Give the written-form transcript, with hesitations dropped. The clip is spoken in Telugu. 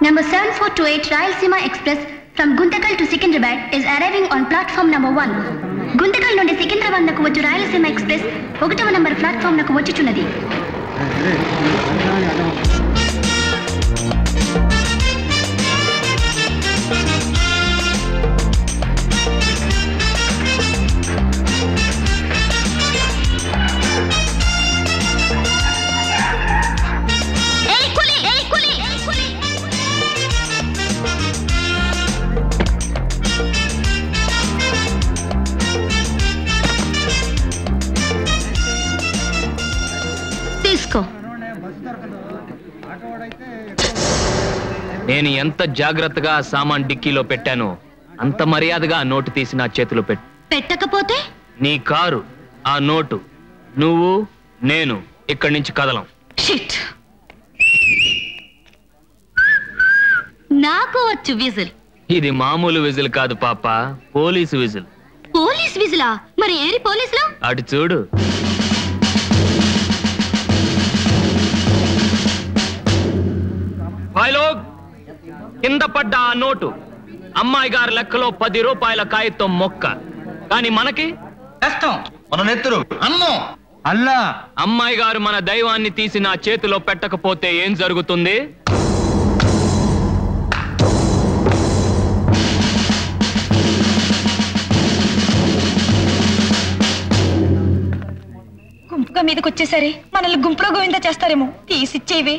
Number 7428 Rayalaseema Express from Guntakal to Secunderabad is arriving on platform number 1. Guntakal నుండి సికింద్రాబాద్ నకు వచ్చు రాయలసీమ ఎక్స్ప్రెస్ 1వ నంబర్ ప్లాట్ఫామ్ నకు వచ్చుచున్నది. నేను ఎంత జాగ్రత్తగా సామాన్ డిక్కీలో పెట్టానో అంత మర్యాదగా ఆ నోటు తీసి నా చేతిలో పెట్టకపోతే నీ కారు, ఆ నోటు, నువ్వు, నేను ఇక్కడి నుంచి కదలం. షిట్. నాకు వచ్చు విజిల్. ఇది మామూలు విజిల్ కాదు పాప, పోలీసు విజిల్. పోలీస్ విజిలా? మరి ఏరి పోలీసులు? అటు చూడు. కింద పడ్డ ఆ నోటు అమ్మాయి గారి లెక్కలో 10 రూపాయల కాగితం మొక్క. కానీ మనకి కష్టం, మన నెత్తురు అన్నం. అల్లా అమ్మాయి గారు మన దైవాన్ని తీసి నా చేతిలో పెట్టకపోతే ఏం జరుగుతుంది? గుంపుగా మీదకి వచ్చేసరి మనల్ని గుంపులో గోవిందా చేస్తారేమో. తీసిచ్చేవి.